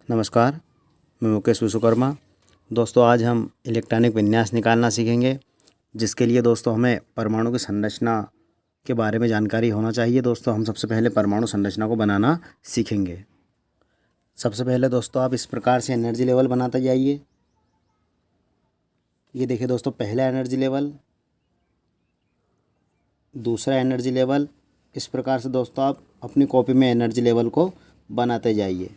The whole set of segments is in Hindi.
नमस्कार, मैं मुकेश विश्वकर्मा। दोस्तों, आज हम इलेक्ट्रॉनिक विन्यास निकालना सीखेंगे, जिसके लिए दोस्तों हमें परमाणु की संरचना के बारे में जानकारी होना चाहिए। दोस्तों, हम सबसे पहले परमाणु संरचना को बनाना सीखेंगे। सबसे पहले दोस्तों आप इस प्रकार से एनर्जी लेवल बनाते जाइए। ये देखिए दोस्तों, पहला एनर्जी लेवल, दूसरा एनर्जी लेवल। इस प्रकार से दोस्तों आप अपनी कॉपी में एनर्जी लेवल को बनाते जाइए।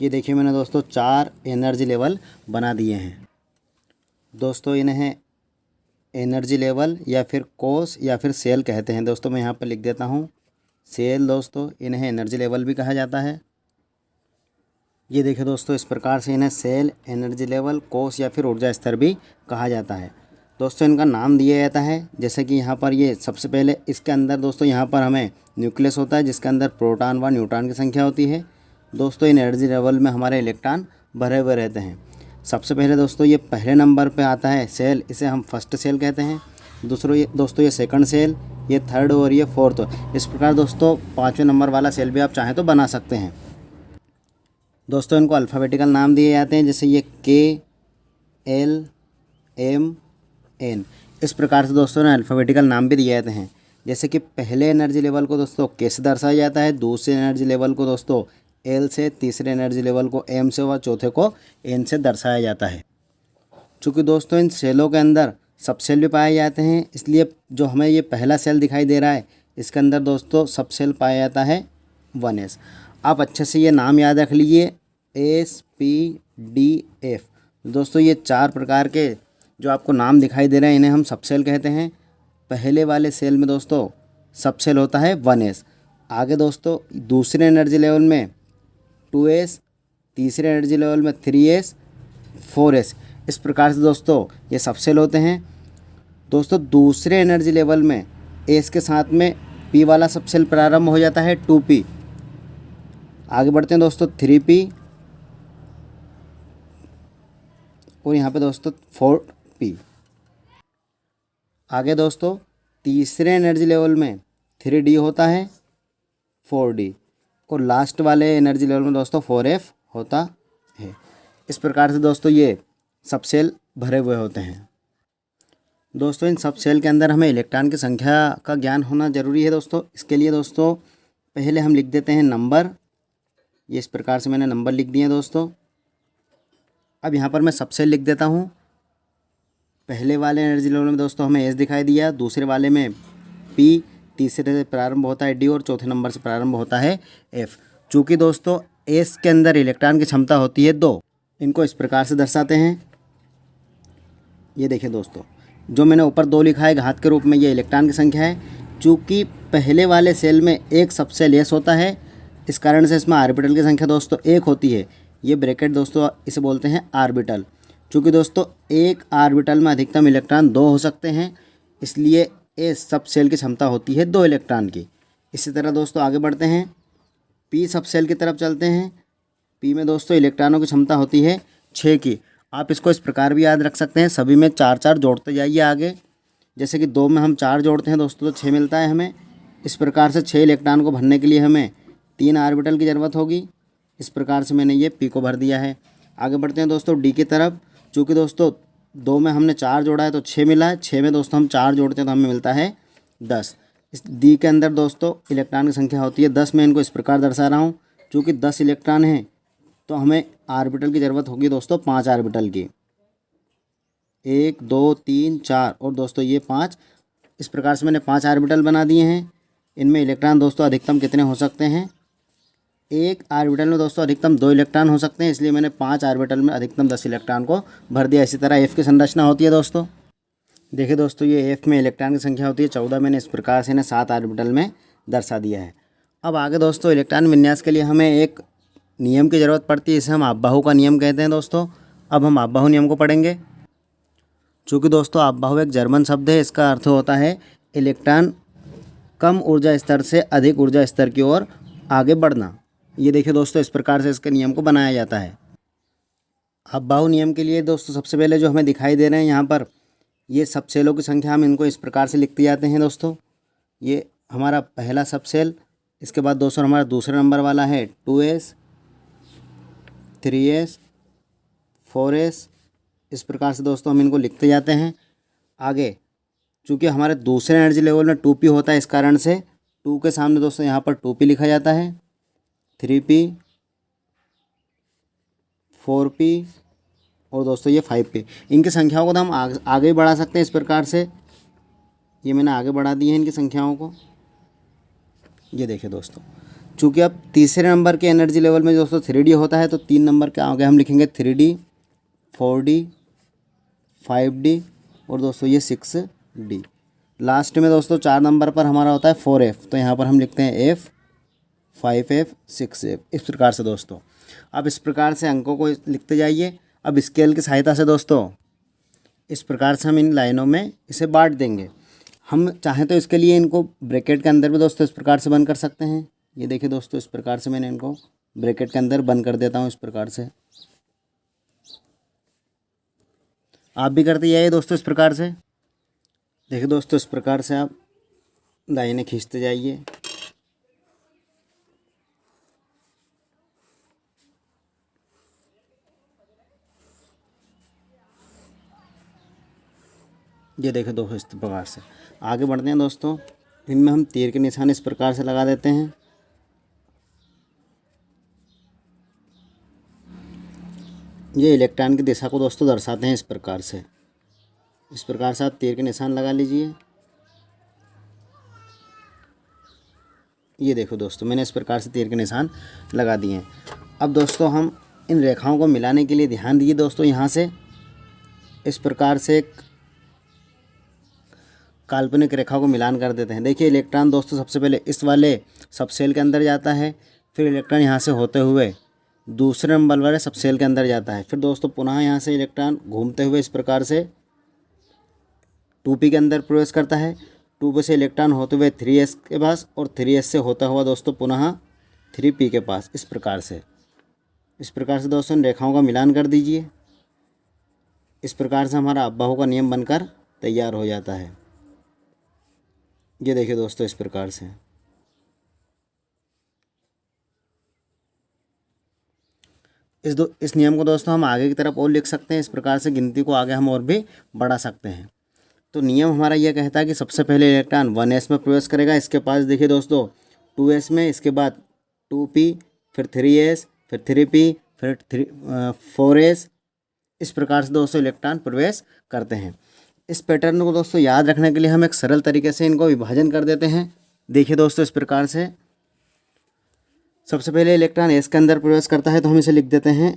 ये देखिए मैंने दोस्तों 4 एनर्जी लेवल बना दिए हैं। दोस्तों इन्हें एनर्जी लेवल या फिर कोष या फिर सेल कहते हैं। दोस्तों मैं यहाँ पर लिख देता हूँ सेल। दोस्तों इन्हें एनर्जी लेवल भी कहा जाता है। ये देखिए दोस्तों, इस प्रकार से इन्हें सेल, एनर्जी लेवल, कोष या फिर ऊर्जा स्तर भी कहा जाता है। दोस्तों इनका नाम दिया जाता है, जैसे कि यहाँ पर ये सबसे पहले इसके अंदर दोस्तों यहाँ पर हमें न्यूक्लियस होता है, जिसके अंदर प्रोटॉन व न्यूट्रॉन की संख्या होती है। दोस्तों इन एनर्जी लेवल में हमारे इलेक्ट्रॉन भरे हुए रहते हैं। सबसे पहले दोस्तों ये पहले नंबर पे आता है सेल, इसे हम फर्स्ट सेल कहते हैं। दोस्तों ये सेकंड सेल, ये थर्ड और ये फोर्थ। इस प्रकार दोस्तों 5वें नंबर वाला सेल भी आप चाहें तो बना सकते हैं। दोस्तों इनको अल्फ़ाबेटिकल नाम दिए जाते हैं, जैसे ये KLMN। इस प्रकार से दोस्तों ने अल्फ़ाबेटिकल नाम भी दिए जाते हैं। जैसे कि पहले एनर्जी लेवल को दोस्तों K से दर्शाया जाता है, दूसरे एनर्जी लेवल को दोस्तों L से, तीसरे एनर्जी लेवल को M से व चौथे को N से दर्शाया जाता है। चूँकि दोस्तों इन सेलों के अंदर सब सेल भी पाए जाते हैं, इसलिए जो हमें ये पहला सेल दिखाई दे रहा है, इसके अंदर दोस्तों सब सेल पाया जाता है 1s। आप अच्छे से ये नाम याद रख लीजिए, SPDF। दोस्तों ये 4 प्रकार के जो आपको नाम दिखाई दे रहे हैं, इन्हें हम सब सेल कहते हैं। पहले वाले सेल में दोस्तों सब सेल होता है 1s। आगे दोस्तों दूसरे एनर्जी लेवल में 2s, तीसरे एनर्जी लेवल में 3s, 4s। इस प्रकार से दोस्तों ये सब सेल होते हैं। दोस्तों दूसरे एनर्जी लेवल में s के साथ में p वाला सब सेल प्रारंभ हो जाता है 2p। आगे बढ़ते हैं दोस्तों 3p और यहाँ पे दोस्तों 4p। आगे दोस्तों तीसरे एनर्जी लेवल में 3d होता है, 4d और लास्ट वाले एनर्जी लेवल में दोस्तों 4f होता है। इस प्रकार से दोस्तों ये सब सेल भरे हुए होते हैं। दोस्तों इन सब सेल के अंदर हमें इलेक्ट्रॉन की संख्या का ज्ञान होना ज़रूरी है। दोस्तों इसके लिए दोस्तों पहले हम लिख देते हैं नंबर। ये इस प्रकार से मैंने नंबर लिख दिए हैं दोस्तों। अब यहाँ पर मैं सब सेल लिख देता हूँ। पहले वाले एनर्जी लेवल में दोस्तों हमें S दिखाई दिया, दूसरे वाले में P, तीसरे से प्रारंभ होता है D और चौथे नंबर से प्रारंभ होता है F। चूँकि दोस्तों S के अंदर इलेक्ट्रॉन की क्षमता होती है 2। इनको इस प्रकार से दर्शाते हैं। ये देखिए दोस्तों, जो मैंने ऊपर 2 लिखा है घात के रूप में, ये इलेक्ट्रॉन की संख्या है। चूँकि पहले वाले सेल में एक सब सेल S होता है, इस कारण से इसमें ऑर्बिटल की संख्या दोस्तों 1 होती है। ये ब्रैकेट दोस्तों इसे बोलते हैं ऑर्बिटल। चूँकि दोस्तों एक ऑर्बिटल में अधिकतम इलेक्ट्रॉन 2 हो सकते हैं, इसलिए इस सब सेल की क्षमता होती है 2 इलेक्ट्रॉन की। इसी तरह दोस्तों आगे बढ़ते हैं, P सब सेल की तरफ चलते हैं। P में दोस्तों इलेक्ट्रॉनों की क्षमता होती है 6 की। आप इसको इस प्रकार भी याद रख सकते हैं, सभी में 4-4 जोड़ते जाइए आगे। जैसे कि 2 में हम 4 जोड़ते हैं दोस्तों तो 6 मिलता है हमें। इस प्रकार से 6 इलेक्ट्रॉन को भरने के लिए हमें 3 ऑर्बिटल की ज़रूरत होगी। इस प्रकार से मैंने ये P को भर दिया है। आगे बढ़ते हैं दोस्तों D की तरफ। चूँकि दोस्तों 2 में हमने 4 जोड़ा है तो 6 मिला है। 6 में दोस्तों हम 4 जोड़ते हैं तो हमें मिलता है 10। इस D के अंदर दोस्तों इलेक्ट्रॉन की संख्या होती है 10। मैं इनको इस प्रकार दर्शा रहा हूँ, चूँकि 10 इलेक्ट्रॉन हैं तो हमें ऑर्बिटल की ज़रूरत होगी दोस्तों 5 ऑर्बिटल की। 1 2 3 4 और दोस्तों ये 5। इस प्रकार से मैंने 5 ऑर्बिटल बना दिए हैं। इनमें इलेक्ट्रॉन दोस्तों अधिकतम कितने हो सकते हैं? एक ऑर्बिटल में दोस्तों अधिकतम 2 इलेक्ट्रॉन हो सकते हैं, इसलिए मैंने 5 ऑर्बिटल में अधिकतम 10 इलेक्ट्रॉन को भर दिया। इसी तरह F की संरचना होती है दोस्तों। देखिए दोस्तों ये F में इलेक्ट्रॉन की संख्या होती है 14। मैंने इस प्रकार से इन्हें 7 ऑर्बिटल में दर्शा दिया है। अब आगे दोस्तों इलेक्ट्रॉन विन्यास के लिए हमें एक नियम की ज़रूरत पड़ती है, इसे हम अप-बाहु का नियम कहते हैं दोस्तों। अब हम अप-बाहु नियम को पढ़ेंगे। चूँकि दोस्तों अप-बाहु एक जर्मन शब्द है, इसका अर्थ होता है इलेक्ट्रॉन कम ऊर्जा स्तर से अधिक ऊर्जा स्तर की ओर आगे बढ़ना। ये देखिए दोस्तों इस प्रकार से इसके नियम को बनाया जाता है। अप-बाहु नियम के लिए दोस्तों सबसे पहले जो हमें दिखाई दे रहे हैं यहाँ पर, ये सब सेलों की संख्या हम इनको इस प्रकार से लिखते जाते हैं दोस्तों। ये हमारा पहला सब सेल, इसके बाद दोस्तों हमारा दूसरा नंबर वाला है 2s, 3s 4s। इस प्रकार से दोस्तों हम इनको लिखते जाते हैं। आगे चूँकि हमारे दूसरे एनर्जी लेवल में 2p होता है, इस कारण से 2 के सामने दोस्तों यहाँ पर 2p लिखा जाता है, 3p 4p और दोस्तों ये 5p। इनकी संख्याओं को तो हम आगे बढ़ा सकते हैं इस प्रकार से। ये मैंने आगे बढ़ा दी है इनकी संख्याओं को। ये देखिए दोस्तों, चूँकि अब तीसरे नंबर के एनर्जी लेवल में दोस्तों 3d होता है, तो 3 नंबर के आगे हम लिखेंगे 3d 4d 5d और दोस्तों ये 6d। लास्ट में दोस्तों 4 नंबर पर हमारा होता है 4f, तो यहाँ पर हम लिखते हैं f 5f 6f। इस प्रकार से दोस्तों अब इस प्रकार से अंकों को लिखते जाइए। अब स्केल की सहायता से दोस्तों इस प्रकार से हम इन लाइनों में इसे बांट देंगे। हम चाहें तो इसके लिए इनको ब्रैकेट के अंदर भी दोस्तों इस प्रकार से बंद कर सकते हैं। ये देखिए दोस्तों, इस प्रकार से मैंने इनको ब्रैकेट के अंदर बंद कर देता हूँ। इस प्रकार से आप भी करते जाइए दोस्तों इस प्रकार से। देखिए दोस्तों, इस प्रकार से आप लाइनें खींचते जाइए। ये देखिए दोस्तों, इस प्रकार से आगे बढ़ते हैं दोस्तों। इनमें हम तीर के निशान इस प्रकार से लगा देते हैं। ये इलेक्ट्रॉन की दिशा को दोस्तों दर्शाते हैं इस प्रकार से। इस प्रकार से आप तीर के निशान लगा लीजिए। ये देखो दोस्तों, मैंने इस प्रकार से तीर के निशान लगा दिए हैं। अब दोस्तों हम इन रेखाओं को मिलाने के लिए ध्यान दीजिए दोस्तों, यहाँ से इस प्रकार से एक काल्पनिक रेखा को मिलान कर देते हैं। देखिए इलेक्ट्रॉन दोस्तों सबसे पहले इस वाले सबसेल के अंदर जाता है, फिर इलेक्ट्रॉन यहाँ से होते हुए दूसरे नंबर वाले सबसेल के अंदर जाता है, फिर दोस्तों पुनः यहाँ से इलेक्ट्रॉन घूमते हुए इस प्रकार से 2p के अंदर प्रवेश करता है। 2p से इलेक्ट्रॉन होते हुए 3s के पास और 3s से होता हुआ दोस्तों पुनः 3p के पास। इस प्रकार से दोस्तों इन रेखाओं का मिलान कर दीजिए। इस प्रकार से हमारा अब्बाहो का नियम बनकर तैयार हो जाता है। ये देखिए दोस्तों, इस प्रकार से इस नियम को दोस्तों हम आगे की तरफ और लिख सकते हैं। इस प्रकार से गिनती को आगे हम और भी बढ़ा सकते हैं। तो नियम हमारा यह कहता है कि सबसे पहले इलेक्ट्रॉन 1s में प्रवेश करेगा, इसके पास देखिए दोस्तों 2s में, इसके बाद 2p, फिर 3s, फिर 3p, फिर 4s। इस प्रकार से दोस्तों इलेक्ट्रॉन प्रवेश करते हैं। इस पैटर्न को दोस्तों याद रखने के लिए हम एक सरल तरीके से इनको विभाजन कर देते हैं। देखिए दोस्तों, इस प्रकार से सबसे पहले इलेक्ट्रॉन s के अंदर प्रवेश करता है, तो हम इसे लिख देते हैं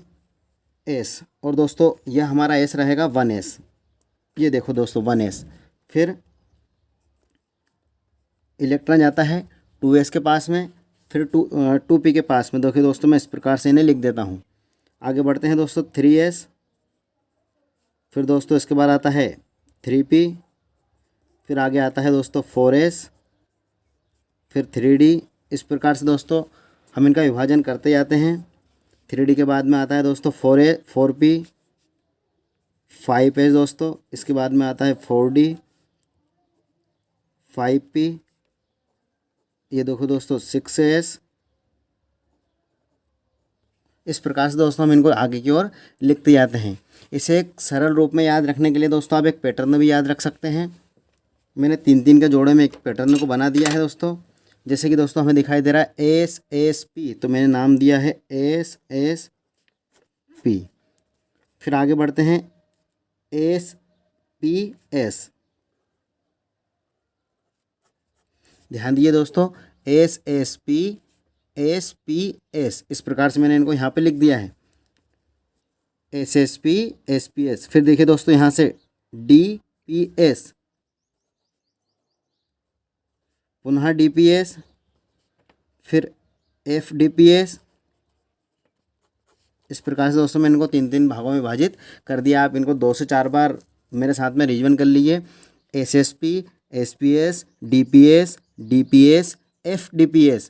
s, और दोस्तों यह हमारा s रहेगा 1s। ये देखो दोस्तों 1s। फिर इलेक्ट्रॉन जाता है 2s के पास में, फिर 2p के पास में। देखिए दोस्तों, मैं इस प्रकार से इन्हें लिख देता हूँ। आगे बढ़ते हैं दोस्तों 3s, फिर दोस्तों इसके बाद आता है 3p, फिर आगे आता है दोस्तों 4s, फिर 3d। इस प्रकार से दोस्तों हम इनका विभाजन करते जाते हैं। 3d के बाद में आता है दोस्तों 4p, 5s दोस्तों, इसके बाद में आता है 4d, 5p, ये देखो दोस्तों 6s। इस प्रकार से दोस्तों हम इनको आगे की ओर लिखते जाते हैं। इसे एक सरल रूप में याद रखने के लिए दोस्तों आप एक पैटर्न भी याद रख सकते हैं। मैंने 3-3 के जोड़े में एक पैटर्न को बना दिया है दोस्तों। जैसे कि दोस्तों हमें दिखाई दे रहा है SSP, तो मैंने नाम दिया है SSP। फिर आगे बढ़ते हैं SPS। ध्यान दीजिए दोस्तों, SSP SPS। इस प्रकार से मैंने इनको यहाँ पे लिख दिया है SSP SPS। फिर देखिए दोस्तों यहाँ से DPS, पुनः DPS, फिर FDPS। इस प्रकार से दोस्तों मैंने इनको 3-3 भागों में विभाजित कर दिया। आप इनको 2 से 4 बार मेरे साथ में रिवीजन कर लीजिए। SSP SPS DPS DPS FDPS।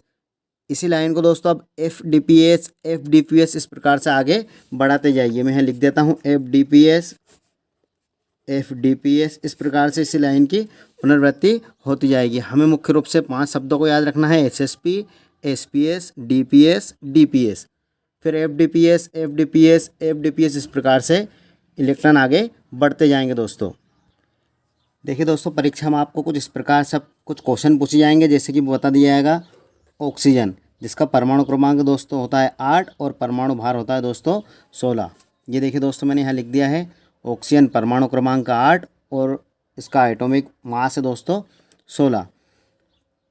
इसी लाइन को दोस्तों अब FDPS इस प्रकार से आगे बढ़ाते जाइए। मैं यहाँ लिख देता हूँ FDPS। इस प्रकार से इसी लाइन की पुनरावृत्ति होती जाएगी। हमें मुख्य रूप से 5 शब्दों को याद रखना है: SSP SPS DPS DPS। फिर FDPS FDPS FDPS, इस प्रकार से इलेक्ट्रॉन आगे बढ़ते जाएंगे दोस्तों। देखिए दोस्तों, परीक्षा में आपको कुछ इस प्रकार से कुछ क्वेश्चन पूछे जाएंगे, जैसे कि बता दिया जाएगा ऑक्सीजन, जिसका परमाणु क्रमांक दोस्तों होता है 8 और परमाणु भार होता है दोस्तों 16। ये देखिए दोस्तों, मैंने यहाँ लिख दिया है ऑक्सीजन परमाणु क्रमांक 8 और इसका एटॉमिक मास है दोस्तों 16।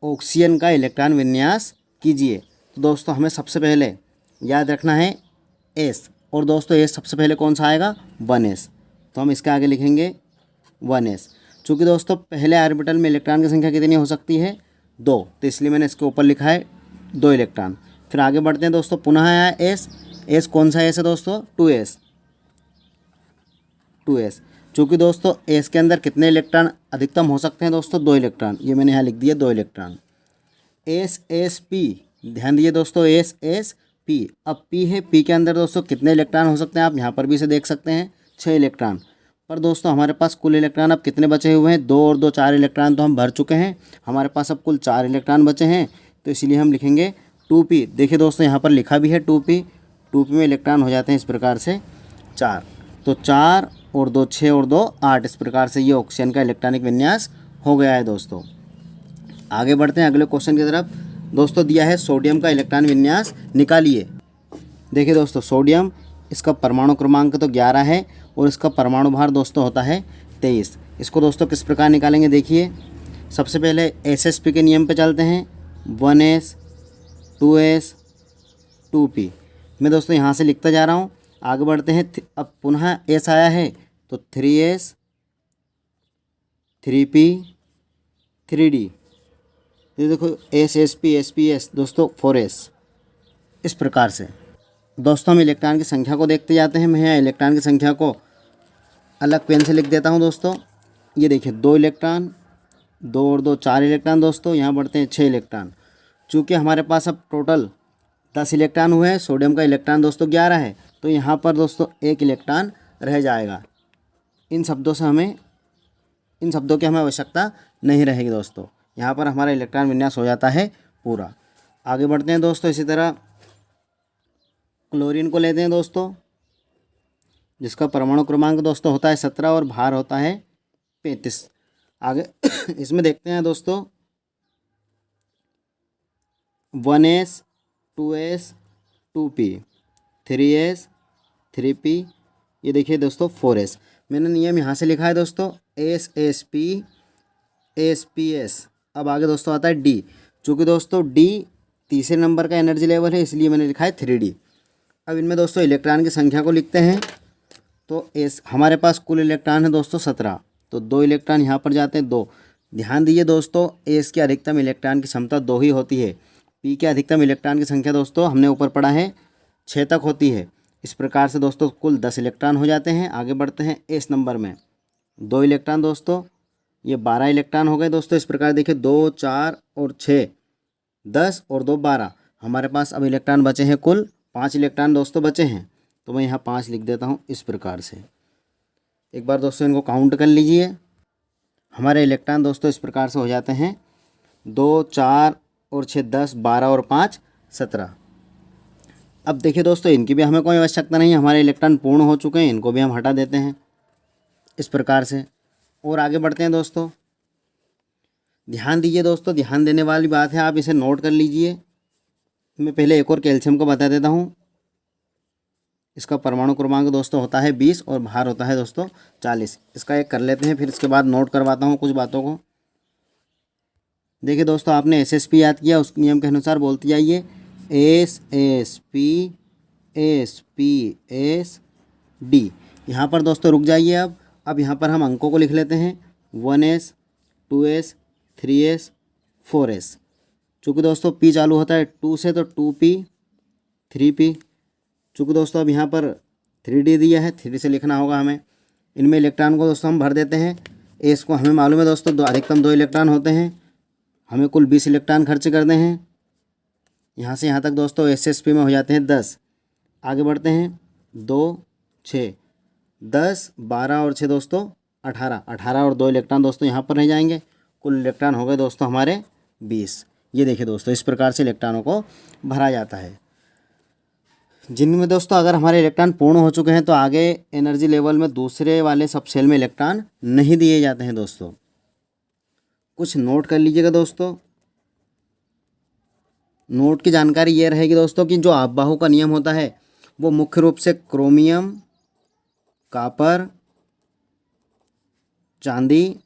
ऑक्सीजन का इलेक्ट्रॉन विन्यास कीजिए। तो दोस्तों हमें सबसे पहले याद रखना है एस, और दोस्तों एस सबसे पहले कौन सा आएगा 1s, तो हम इसके आगे लिखेंगे 1s। चूँकि दोस्तों पहले ऑर्बिटल में इलेक्ट्रॉन की संख्या कितनी हो सकती है 2, तो इसलिए मैंने इसके ऊपर लिखा है 2 इलेक्ट्रॉन। फिर आगे बढ़ते हैं दोस्तों, पुनः आया एस, एस कौन सा एस है दोस्तों 2s। चूँकि दोस्तों एस के अंदर कितने इलेक्ट्रॉन अधिकतम हो सकते हैं दोस्तों 2 इलेक्ट्रॉन, ये मैंने यहाँ लिख दिया 2 इलेक्ट्रॉन। SSP, ध्यान दीजिए दोस्तों SSP, अब P है, P के अंदर दोस्तों कितने इलेक्ट्रॉन हो सकते हैं, आप यहाँ पर भी इसे देख सकते हैं 6 इलेक्ट्रॉन। पर दोस्तों हमारे पास कुल इलेक्ट्रॉन अब कितने बचे हुए हैं 2 और 2 4 इलेक्ट्रॉन तो हम भर चुके हैं, हमारे पास अब कुल 4 इलेक्ट्रॉन बचे हैं, तो इसलिए हम लिखेंगे 2p। देखिए दोस्तों यहाँ पर लिखा भी है 2p, 2p में इलेक्ट्रॉन हो जाते हैं इस प्रकार से 4, तो 4 और 2 6 और 2 8, इस प्रकार से ये ऑक्सीजन का इलेक्ट्रॉनिक विन्यास हो गया है दोस्तों। आगे बढ़ते हैं अगले क्वेश्चन की तरफ। दोस्तों दिया है सोडियम का इलेक्ट्रॉन विन्यास निकालिए। देखिए दोस्तों, सोडियम, इसका परमाणु क्रमांक तो 11 है और इसका परमाणु भार दोस्तों होता है 23। इसको दोस्तों किस प्रकार निकालेंगे, देखिए सबसे पहले SSP के नियम पे चलते हैं, 1s 2s 2p। मैं दोस्तों यहाँ से लिखता जा रहा हूँ, आगे बढ़ते हैं। अब पुनः s आया है तो 3s 3p 3d, ये देखो SSP SPS दोस्तों 4s। इस प्रकार से दोस्तों हम इलेक्ट्रॉन की संख्या को देखते जाते हैं। मैं यहाँ इलेक्ट्रॉन की संख्या को अलग पेन से लिख देता हूँ दोस्तों। ये देखिए 2 इलेक्ट्रॉन, 2 और 2 4 इलेक्ट्रॉन दोस्तों, यहाँ बढ़ते हैं 6 इलेक्ट्रॉन। चूँकि हमारे पास अब टोटल 10 इलेक्ट्रॉन हुए हैं, सोडियम का इलेक्ट्रॉन दोस्तों 11 है, तो यहाँ पर दोस्तों 1 इलेक्ट्रॉन रह जाएगा। इन शब्दों की हमें आवश्यकता नहीं रहेगी दोस्तों, यहाँ पर हमारा इलेक्ट्रॉन विन्यास हो जाता है पूरा। आगे बढ़ते हैं दोस्तों, इसी तरह क्लोरीन को लेते हैं दोस्तों, जिसका परमाणु क्रमांक दोस्तों होता है 17 और भार होता है 35। आगे इसमें देखते हैं दोस्तों 1s 2s 2p 3s 3p, ये देखिए दोस्तों 4s। मैंने नियम यहाँ से लिखा है दोस्तों SSP SPS। अब आगे दोस्तों आता है D। चूँकि दोस्तों D तीसरे नंबर का एनर्जी लेवल है, इसलिए मैंने लिखा है 3D। अब इनमें दोस्तों इलेक्ट्रॉन की संख्या को लिखते हैं। तो हमारे पास कुल इलेक्ट्रॉन है दोस्तों 17, तो 2 इलेक्ट्रॉन यहाँ पर जाते हैं 2। ध्यान दीजिए दोस्तों, एस की अधिकतम इलेक्ट्रॉन की क्षमता 2 ही होती है। पी के अधिकतम इलेक्ट्रॉन की संख्या दोस्तों हमने ऊपर पढ़ा है 6 तक होती है। इस प्रकार से दोस्तों कुल 10 इलेक्ट्रॉन हो जाते हैं। आगे बढ़ते हैं एस नंबर में, 2 इलेक्ट्रॉन दोस्तों, ये 12 इलेक्ट्रॉन हो गए दोस्तों। इस प्रकार देखिए 2 4 और 6 10 और 2 12, हमारे पास अब इलेक्ट्रॉन बचे हैं कुल 5 इलेक्ट्रॉन दोस्तों बचे हैं, तो मैं यहाँ 5 लिख देता हूँ इस प्रकार से। एक बार दोस्तों इनको काउंट कर लीजिए। हमारे इलेक्ट्रॉन दोस्तों इस प्रकार से हो जाते हैं 2 4 और 6 10 12 और 5 17। अब देखिए दोस्तों, इनकी भी हमें कोई आवश्यकता नहीं है, हमारे इलेक्ट्रॉन पूर्ण हो चुके हैं, इनको भी हम हटा देते हैं इस प्रकार से। और आगे बढ़ते हैं दोस्तों, ध्यान दीजिए दोस्तों, ध्यान देने वाली बात है, आप इसे नोट कर लीजिए। मैं पहले एक और कैल्शियम को बता देता हूँ। इसका परमाणु क्रमांक दोस्तों होता है 20 और भार होता है दोस्तों 40। इसका एक कर लेते हैं, फिर इसके बाद नोट करवाता हूँ कुछ बातों को। देखिए दोस्तों, आपने SSP याद किया, उस नियम के अनुसार बोलते जाइए SSP SPS D। यहाँ पर दोस्तों रुक जाइए। अब यहाँ पर हम अंकों को लिख लेते हैं 1s 2s 3s 4s। चूँकि दोस्तों P चालू होता है 2 से, तो 2p 3p। चूँकि दोस्तों अब यहाँ पर 3D दिया है, 3 से लिखना होगा हमें। इनमें इलेक्ट्रॉन को दोस्तों हम भर देते हैं। एस को हमें मालूम है दोस्तों अधिकतम 2 इलेक्ट्रॉन होते हैं, हमें कुल 20 इलेक्ट्रॉन खर्च करते हैं। यहाँ से यहाँ तक दोस्तों SSP में हो जाते हैं 10। आगे बढ़ते हैं 2 6 10 12 और 6 दोस्तों 18, 18 और 2 इलेक्ट्रॉन दोस्तों यहाँ पर रह जाएंगे। कुल इलेक्ट्रॉन हो गए दोस्तों हमारे 20। ये देखिए दोस्तों, इस प्रकार से इलेक्ट्रॉनों को भरा जाता है। जिनमें दोस्तों अगर हमारे इलेक्ट्रॉन पूर्ण हो चुके हैं तो आगे एनर्जी लेवल में दूसरे वाले सब सेल में इलेक्ट्रॉन नहीं दिए जाते हैं दोस्तों। कुछ नोट कर लीजिएगा दोस्तों। नोट की जानकारी ये रहेगी दोस्तों कि जो आपबाहु का नियम होता है वो मुख्य रूप से क्रोमियम, कॉपर, चांदी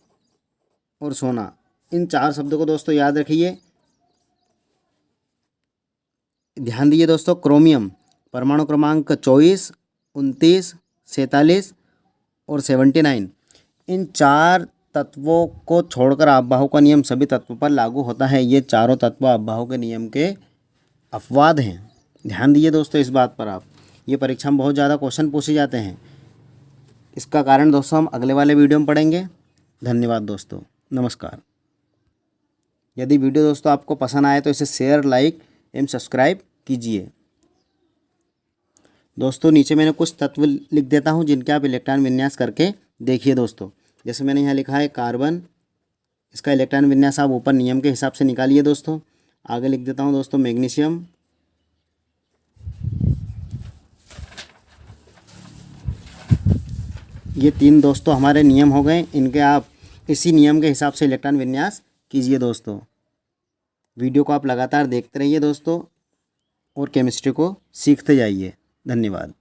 और सोना, इन 4 शब्दों को दोस्तों याद रखिए। ध्यान दीजिए दोस्तों, क्रोमियम परमाणु क्रमांक 24, 29, 47 और 79, इन 4 तत्वों को छोड़कर आपबाहु का नियम सभी तत्वों पर लागू होता है। ये चारों तत्व आपबाहु के नियम के अपवाद हैं। ध्यान दीजिए दोस्तों इस बात पर आप, ये परीक्षा में बहुत ज़्यादा क्वेश्चन पूछे जाते हैं। इसका कारण दोस्तों हम अगले वाले वीडियो में पढ़ेंगे। धन्यवाद दोस्तों, नमस्कार। यदि वीडियो दोस्तों आपको पसंद आए तो इसे शेयर, लाइक एवं सब्सक्राइब कीजिए। दोस्तों नीचे मैंने कुछ तत्व लिख देता हूं जिनके आप इलेक्ट्रॉन विन्यास करके देखिए दोस्तों। जैसे मैंने यहाँ लिखा है कार्बन, इसका इलेक्ट्रॉन विन्यास आप ऊपर नियम के हिसाब से निकालिए दोस्तों। आगे लिख देता हूँ दोस्तों मैग्नीशियम, ये 3 दोस्तों हमारे नियम हो गए, इनके आप इसी नियम के हिसाब से इलेक्ट्रॉन विन्यास कीजिए दोस्तों। वीडियो को आप लगातार देखते रहिए दोस्तों और केमिस्ट्री को सीखते जाइए। धन्यवाद।